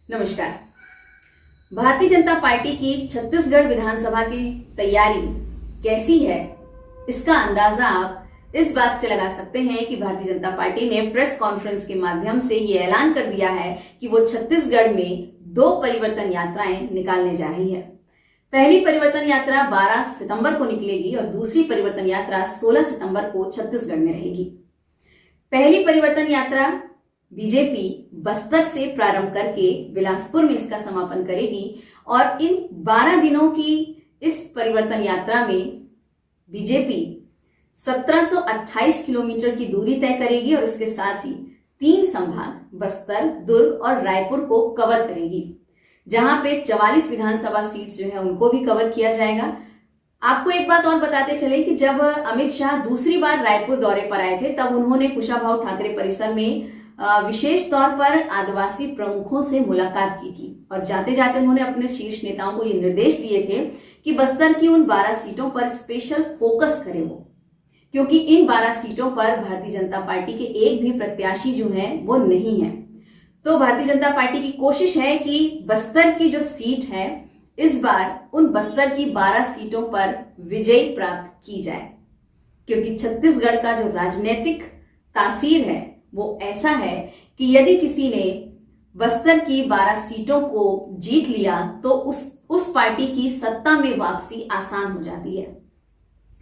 नमस्कार। भारतीय जनता पार्टी की छत्तीसगढ़ विधानसभा की तैयारी कैसी है, इसका अंदाजा आप इस बात से लगा सकते हैं कि भारतीय जनता पार्टी ने प्रेस कॉन्फ्रेंस के माध्यम से ये ऐलान कर दिया है कि वो छत्तीसगढ़ में 2 परिवर्तन यात्राएं निकालने जा रही है। पहली परिवर्तन यात्रा 12 सितंबर को निकलेगी और दूसरी परिवर्तन यात्रा 16 सितंबर को छत्तीसगढ़ में रहेगी। पहली परिवर्तन यात्रा बीजेपी बस्तर से प्रारंभ करके बिलासपुर में इसका समापन करेगी और इन 12 दिनों की इस परिवर्तन यात्रा में बीजेपी 1728 किलोमीटर की दूरी तय करेगी और इसके साथ ही 3 संभाग बस्तर, दुर्ग और रायपुर को कवर करेगी, जहां पे 44 विधानसभा सीट्स जो है उनको भी कवर किया जाएगा। आपको एक बात और बताते चले कि जब अमित शाह दूसरी बार रायपुर दौरे पर आए थे तब उन्होंने कुशाभाऊ ठाकरे परिसर में विशेष तौर पर आदिवासी प्रमुखों से मुलाकात की थी और जाते जाते उन्होंने अपने शीर्ष नेताओं को ये निर्देश दिए थे कि बस्तर की उन 12 सीटों पर स्पेशल फोकस करें वो, क्योंकि इन 12 सीटों पर भारतीय जनता पार्टी के एक भी प्रत्याशी जो हैं वो नहीं है। तो भारतीय जनता पार्टी की कोशिश है कि बस्तर की जो सीट है इस बार उन बस्तर की 12 सीटों पर विजय प्राप्त की जाए, क्योंकि छत्तीसगढ़ का जो राजनीतिक तासीर है वो ऐसा है कि यदि किसी ने बस्तर की 12 सीटों को जीत लिया तो उस पार्टी की सत्ता में वापसी आसान हो जाती है।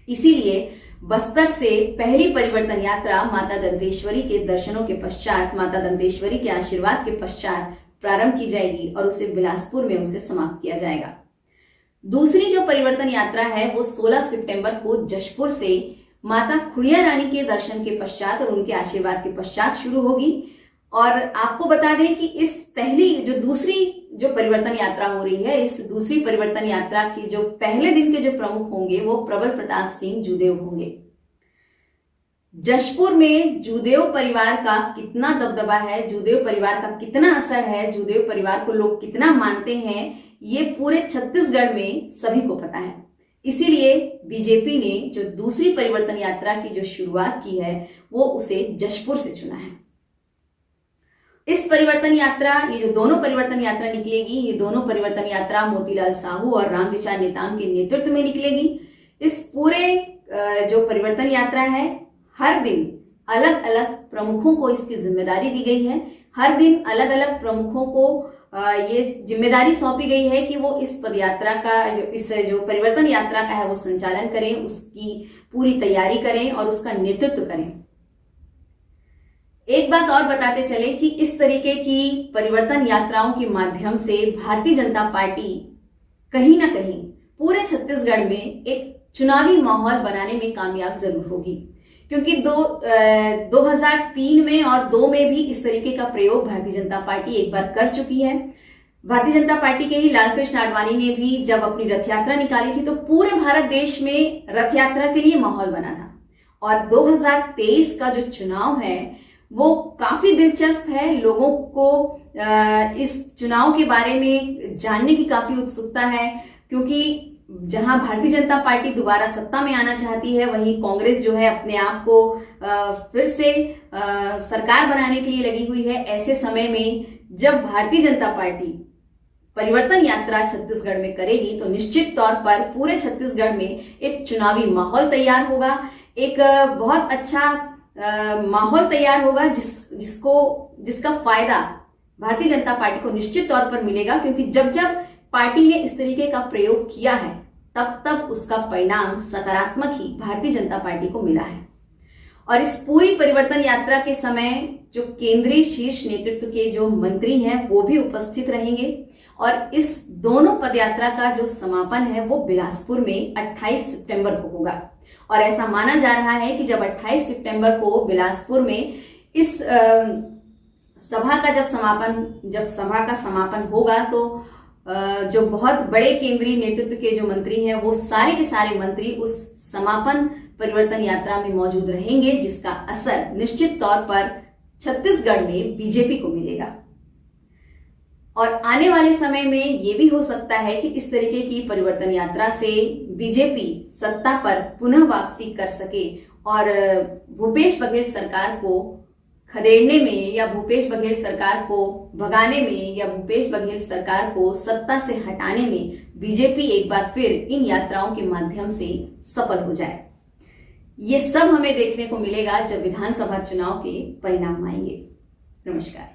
इसीलिए बस्तर से पहली परिवर्तन यात्रा माता दंतेश्वरी के दर्शनों के पश्चात, माता दंतेश्वरी के आशीर्वाद के पश्चात प्रारंभ की जाएगी और उसे बिलासपुर में उसे समाप्त किया जाएगा। दूसरी जो परिवर्तन यात्रा है वो 16 सितंबर को जशपुर से माता खुड़िया रानी के दर्शन के पश्चात और उनके आशीर्वाद के पश्चात शुरू होगी। और आपको बता दें कि इस दूसरी जो परिवर्तन यात्रा हो रही है, इस दूसरी परिवर्तन यात्रा की जो पहले दिन के जो प्रमुख होंगे वो प्रबल प्रताप सिंह जूदेव होंगे। जशपुर में जूदेव परिवार का कितना दबदबा है, जूदेव परिवार का कितना असर है, जूदेव परिवार को लोग कितना मानते हैं, ये पूरे छत्तीसगढ़ में सभी को पता है। इसीलिए बीजेपी ने जो दूसरी परिवर्तन यात्रा की जो शुरुआत की है वो उसे जशपुर से चुना है। इस परिवर्तन यात्रा, ये जो दोनों परिवर्तन यात्रा निकलेगी, ये दोनों परिवर्तन यात्रा मोतीलाल साहू और रामविचार नेताम के नेतृत्व में निकलेगी। इस पूरे जो परिवर्तन यात्रा है, हर दिन अलग अलग प्रमुखों को इसकी जिम्मेदारी दी गई है। हर दिन अलग अलग प्रमुखों को ये जिम्मेदारी सौंपी गई है कि वो इस पदयात्रा का जो परिवर्तन यात्रा का है वो संचालन करें, उसकी पूरी तैयारी करें और उसका नेतृत्व करें। एक बात और बताते चले कि इस तरीके की परिवर्तन यात्राओं के माध्यम से भारतीय जनता पार्टी कहीं ना कहीं पूरे छत्तीसगढ़ में एक चुनावी माहौल बनाने में कामयाब जरूर होगी, क्योंकि 2003 में और 2 में भी इस तरीके का प्रयोग भारतीय जनता पार्टी एक बार कर चुकी है। भारतीय जनता पार्टी के ही लालकृष्ण आडवाणी ने भी जब अपनी रथ यात्रा निकाली थी तो पूरे भारत देश में रथ यात्रा के लिए माहौल बना था। और 2023 का जो चुनाव है वो काफी दिलचस्प है। लोगों को इस चुनाव के बारे में जानने की काफी उत्सुकता है, क्योंकि जहां भारतीय जनता पार्टी दोबारा सत्ता में आना चाहती है, वहीं कांग्रेस जो है अपने आप को फिर से सरकार बनाने के लिए लगी हुई है। ऐसे समय में जब भारतीय जनता पार्टी परिवर्तन यात्रा छत्तीसगढ़ में करेगी तो निश्चित तौर पर पूरे छत्तीसगढ़ में एक चुनावी माहौल तैयार होगा, एक बहुत अच्छा माहौल तैयार होगा जिसका फायदा भारतीय जनता पार्टी को निश्चित तौर पर मिलेगा, क्योंकि जब जब पार्टी ने इस तरीके का प्रयोग किया है तब तब उसका परिणाम सकारात्मक ही भारतीय जनता पार्टी को मिला है। और इस पूरी परिवर्तन यात्रा के समय जो केंद्रीय शीर्ष नेतृत्व के जो मंत्री हैं वो भी उपस्थित रहेंगे और इस दोनों पदयात्रा का जो समापन है वो बिलासपुर में 28 सितंबर को होगा। और ऐसा माना जा रहा है कि जब 28 सितंबर को बिलासपुर में इस सभा का समापन होगा तो जो बहुत बड़े केंद्रीय नेतृत्व के जो मंत्री हैं वो सारे के सारे मंत्री उस समापन परिवर्तन यात्रा में मौजूद रहेंगे, जिसका असर निश्चित तौर पर छत्तीसगढ़ में बीजेपी को मिलेगा। और आने वाले समय में ये भी हो सकता है कि इस तरीके की परिवर्तन यात्रा से बीजेपी सत्ता पर पुनः वापसी कर सके और भूपेश बघेल सरकार को खदेड़ने में या भूपेश बघेल सरकार को भगाने में या भूपेश बघेल सरकार को सत्ता से हटाने में बीजेपी एक बार फिर इन यात्राओं के माध्यम से सफल हो जाए। ये सब हमें देखने को मिलेगा जब विधानसभा चुनाव के परिणाम आएंगे। नमस्कार।